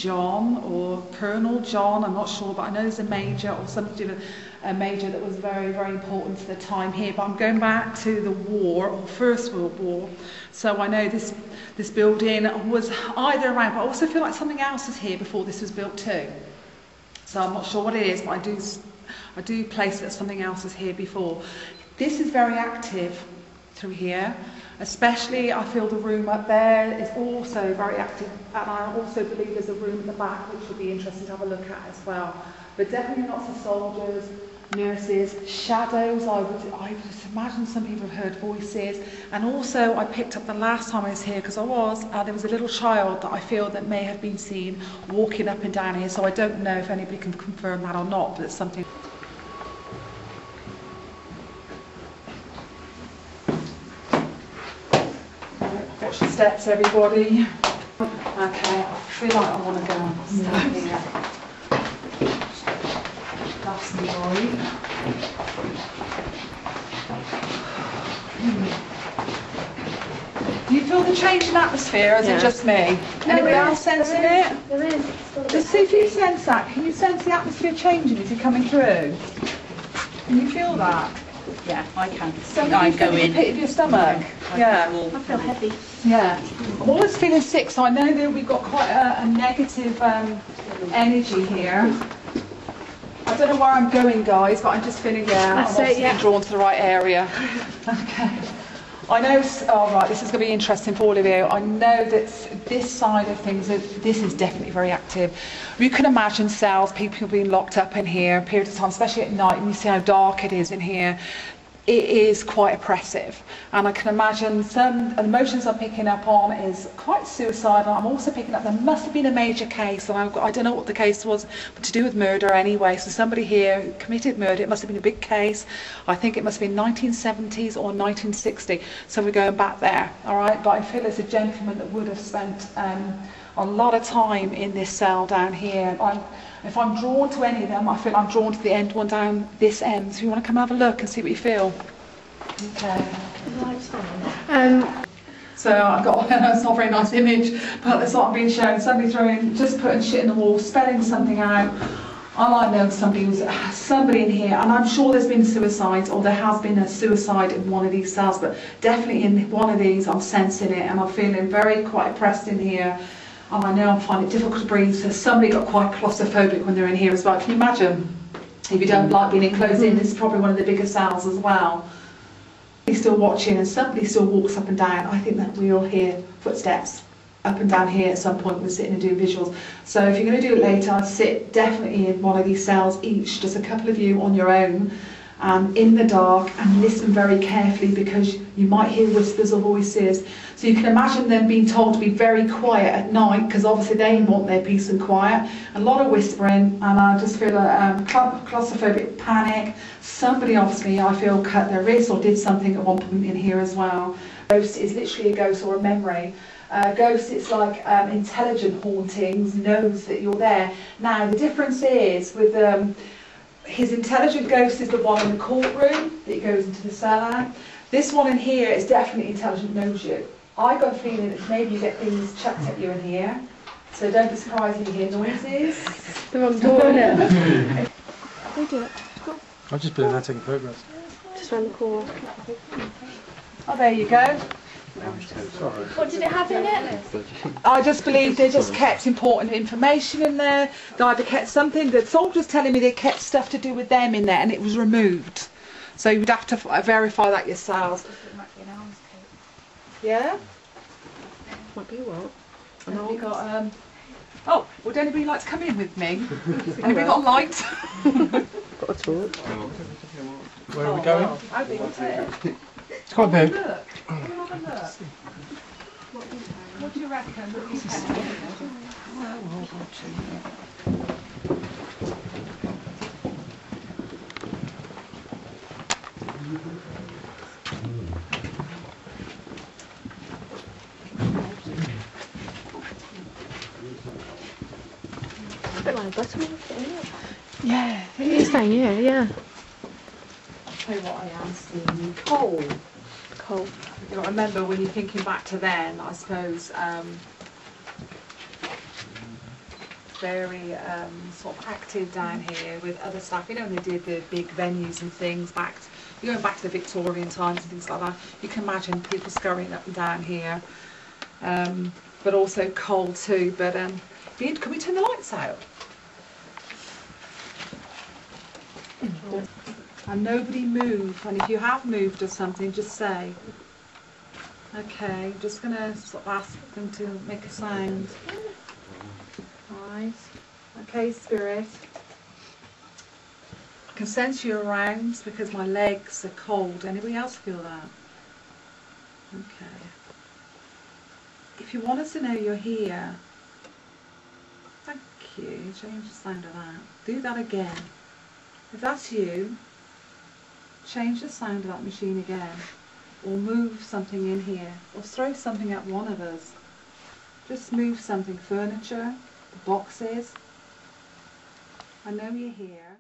John or Colonel John, I'm not sure, but I know there's a major or something to do with a major that was very, very important to the time here. But I'm going back to the war, or First World War. So I know this building was either around, but I also feel like something else was here before this was built too. So I'm not sure what it is, but I do place that something else was here before. This is very active through here. Especially, I feel the room up there is also very active, and I also believe there's a room at the back which would be interesting to have a look at as well. But definitely lots of soldiers, nurses, shadows. I would imagine some people have heard voices. And also, I picked up the last time I was here, because there was a little child that I feel that may have been seen walking up and down here. So I don't know if anybody can confirm that or not, but it's something. Watch the steps, everybody. Okay, I feel like I want to go and stand here. That's the boy. Do you feel the change in atmosphere, or is it just me? Anybody else sensing it? There is. Just see if you sense that. Can you sense the atmosphere changing as you're coming through? Can you feel that? Yeah, I can. So I go in. The pit of your stomach. Yeah. I feel heavy. Yeah. I'm always feeling sick, so I know that we've got quite a negative energy here. I don't know where I'm going, guys, but I'm just feeling, I'm being drawn to the right area. Okay. I know, right, this is going to be interesting for all of you. I know that this side of things, this is definitely very active. You can imagine cells, people being locked up in here a period of time, especially at night, and you see how dark it is in here. It is quite oppressive, and I can imagine some emotions I'm picking up on is quite suicidal. I'm also picking up there must have been a major case, and I don't know what the case was, but to do with murder anyway. So somebody here committed murder. It must have been a big case. I think it must have been 1970s or 1960. So we're going back there, all right? But I feel there's a gentleman that would have spent a lot of time in this cell down here. If I'm drawn to any of them, I feel I'm drawn to the end one down this end. So you want to come have a look and see what you feel? Okay. So I've got, it's not a very nice image, but that's what I'm being shown. Somebody just putting shit in the wall, spelling something out. I know somebody in here, and I'm sure there's been suicides, or there has been a suicide in one of these cells, but definitely in one of these I'm sensing it, and I'm feeling quite oppressed in here. And I know I'm finding it difficult to breathe, so somebody got quite claustrophobic when they're in here as well. Can you imagine? If you don't like being enclosed in, this is probably one of the bigger cells as well. He's still watching, and somebody still walks up and down. I think that we all hear footsteps up and down here at some point. We're sitting and doing visuals. So if you're going to do it later, I'd sit definitely in one of these cells each, just a couple of you on your own, in the dark, and listen very carefully, because you might hear whispers or voices. So you can imagine them being told to be very quiet at night, because obviously they want their peace and quiet. A lot of whispering, and I just feel claustrophobic panic. Somebody obviously, I feel, cut their wrist or did something at one point in here as well. Ghost is literally a ghost or a memory. Ghost, it's like intelligent hauntings, knows that you're there. Now the difference is with his intelligent ghost is the one in the courtroom that he goes into the cellar. This one in here is definitely intelligent, knows you. I got a feeling that maybe you get things chucked at you in here, so don't be surprised if you hear noises. The wrong door, innit? We do it. I've just been there taking photographs. Just round the corner. Oh, there you go. What did it have in it? I just believe they just kept important information in there. They either kept something, the soldiers telling me they kept stuff to do with them in there, and it was removed. So you would have to verify that yourselves. Yeah? Might be what? And then we got, oh, would anybody like to come in with me? Anybody got a light? Got a torch. Where are we going? How big is it? It's quite big. Look. Come and have a look. What do you reckon? What do you A bit like a buttermilk, isn't it? Yeah, it It's is. down here, yeah. I'll tell you what I am seeing. Coal. Coal. You know, I remember when you're thinking back to then, I suppose, very sort of active down here with other stuff. You know, when they did the big venues and things going back to the Victorian times and things like that. You can imagine people scurrying up and down here, but also cold too. But can we turn the lights out? And nobody move. And if you have moved or something, just say. Okay, I'm just going to sort of ask them to make a sound. Right. Okay, Spirit. I can sense you around because my legs are cold. Anybody else feel that? Okay. If you want us to know you're here, thank you. Change the sound of that. Do that again. If that's you, change the sound of that machine again. Or move something in here. Or throw something at one of us. Just move something. Furniture, boxes. I know you're here.